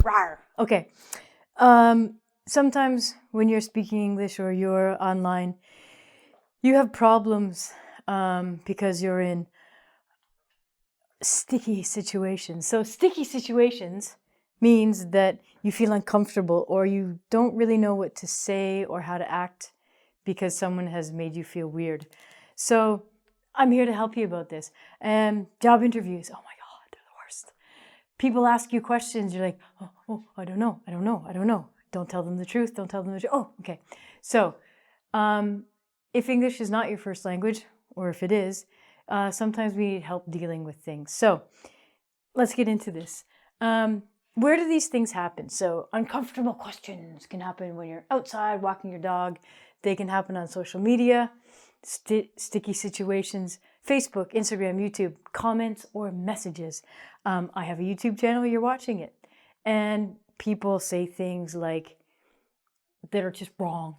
Rawr. Okay. Sometimes when you're speaking English or you're online, you have problems because you're in sticky situations. So sticky situations means that you feel uncomfortable or you don't really know what to say or how to act because someone has made you feel weird. So I'm here to help you about this. Job interviews, oh my God, they're the worst. People ask you questions, you're like, oh, I don't know. Don't tell them the truth, Oh, okay. So if English is not your first language, or if it is, sometimes we need help dealing with things. So let's get into this. Where do these things happen? So uncomfortable questions can happen when you're outside walking your dog. They can happen on social media, sticky situations, Facebook, Instagram, YouTube, comments, or messages. I have a YouTube channel, you're watching it. And people say things like that are just wrong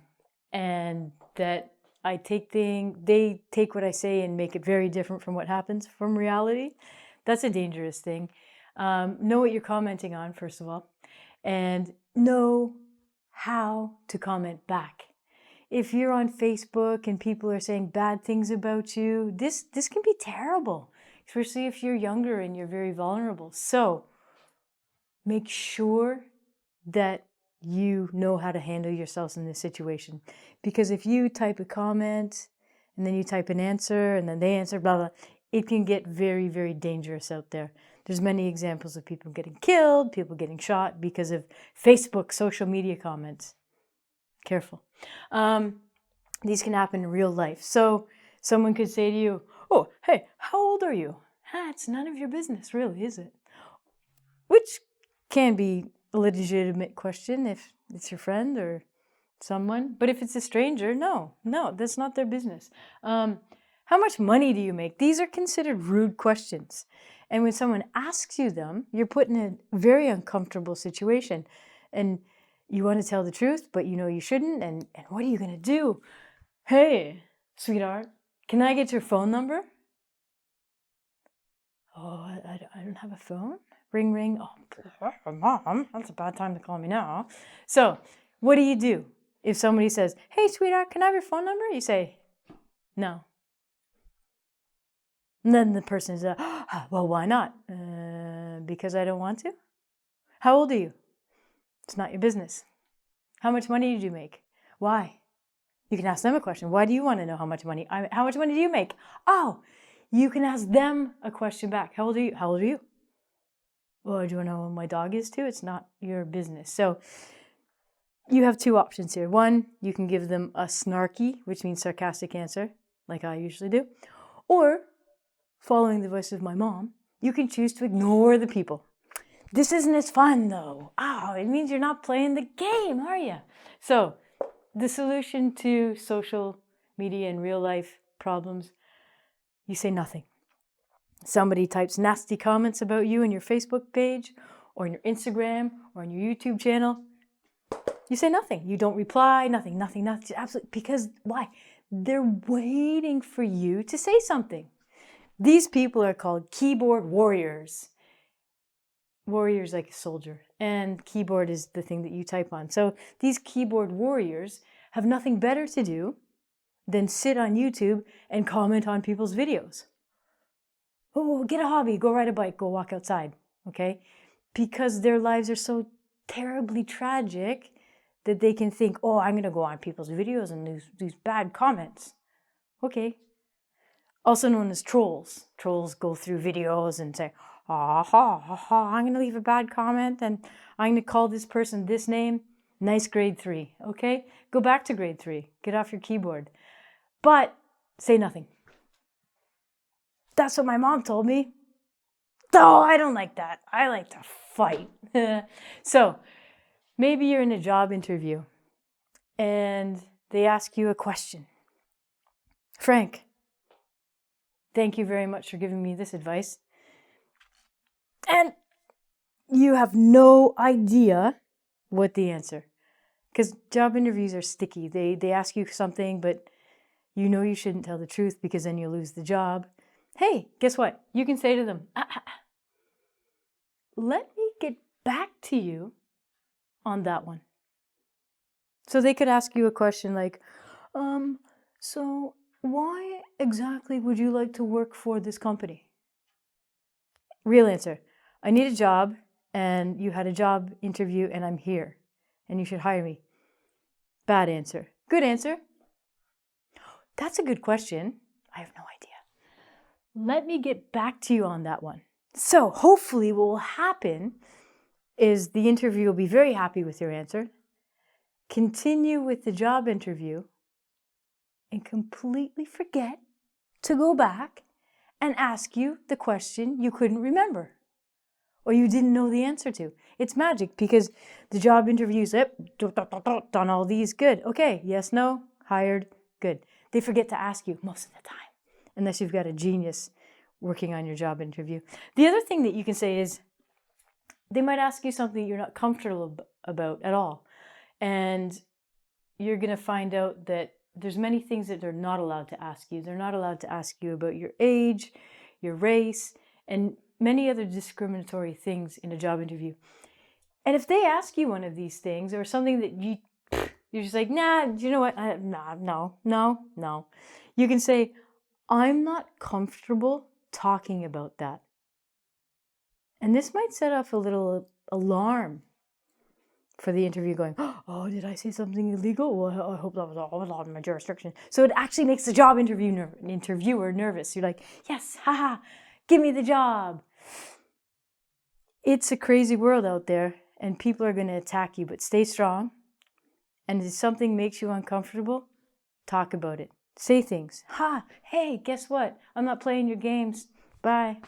and that they take what I say and make it very different from what happens from reality. That's a dangerous thing. Know what you're commenting on, first of all, and know how to comment back. If you're on Facebook and people are saying bad things about you, this can be terrible, especially if you're younger and you're very vulnerable. So make sure that you know how to handle yourselves in this situation. Because if you type a comment and then you type an answer and then they answer, blah, blah, it can get very, very dangerous out there. There's many examples of people getting killed, people getting shot because of Facebook, social media comments. Careful. These can happen in real life. So someone could say to you, oh, hey, how old are you? It's none of your business, really, is it? Which can be a legitimate question if it's your friend or someone. But if it's a stranger, no, that's not their business. How much money do you make? These are considered rude questions. And when someone asks you them, you're put in a very uncomfortable situation. And you want to tell the truth, but you know you shouldn't. And what are you going to do? Hey, sweetheart, can I get your phone number? Oh, I don't have a phone. Ring, ring. Oh, Mom, that's a bad time to call me now. So what do you do? If somebody says, hey, sweetheart, can I have your phone number? You say, no. And then the person says, well, why not? Because I don't want to. How old are you? It's not your business. How much money did you make? Why? You can ask them a question. Why do you want to know how much money? How much money do you make? Oh, you can ask them a question back. How old are you? How old are you? Well, do you want to know what my dog is too? It's not your business. So you have two options here. One, you can give them a snarky, which means sarcastic answer, like I usually do. Or, following the voice of my mom, you can choose to ignore the people. This isn't as fun though. It means you're not playing the game, are you? So the solution to social media and real life problems, you say nothing. Somebody types nasty comments about you on your Facebook page or on your Instagram or on your YouTube channel, you say nothing. You don't reply, nothing. Absolutely. Because why? They're waiting for you to say something. These people are called keyboard warriors. Warriors like a soldier, and keyboard is the thing that you type on. So these keyboard warriors have nothing better to do than sit on YouTube and comment on people's videos. Oh, get a hobby, go ride a bike, go walk outside, okay? Because their lives are so terribly tragic that they can think, oh, I'm going to go on people's videos and these bad comments. Okay. Also known as trolls. Trolls go through videos and say, I'm going to leave a bad comment and I'm going to call this person this name. Nice grade 3, okay? Go back to grade 3. Get off your keyboard. But say nothing. That's what my mom told me. Oh, I don't like that. I like to fight. So maybe you're in a job interview and they ask you a question. Frank, thank you very much for giving me this advice. And you have no idea what the answer. Because job interviews are sticky. They ask you something, but you know you shouldn't tell the truth because then you'll lose the job. Hey, guess what? You can say to them, let me get back to you on that one. So they could ask you a question like, so why exactly would you like to work for this company? Real answer, I need a job and you had a job interview and I'm here and you should hire me. Bad answer. Good answer. That's a good question. I have no idea. Let me get back to you on that one. So hopefully what will happen is the interview will be very happy with your answer, continue with the job interview, and completely forget to go back and ask you the question you couldn't remember or you didn't know the answer to. It's magic because the job interviews, done all these, good. Okay, yes, no, hired, good. They forget to ask you most of the time, unless you've got a genius working on your job interview. The other thing that you can say is they might ask you something you're not comfortable about at all. And you're going to find out that there's many things that they're not allowed to ask you. They're not allowed to ask you about your age, your race, and many other discriminatory things in a job interview. And if they ask you one of these things or something that you're just like, nah, you know what? No. You can say, I'm not comfortable talking about that. And this might set off a little alarm for the interview going, oh, did I say something illegal? Well, I hope that was all out of my jurisdiction. So it actually makes the job interviewer nervous. You're like, yes, haha, give me the job. It's a crazy world out there and people are going to attack you, but stay strong. And if something makes you uncomfortable, talk about it. Say things. Hey, guess what? I'm not playing your games. Bye.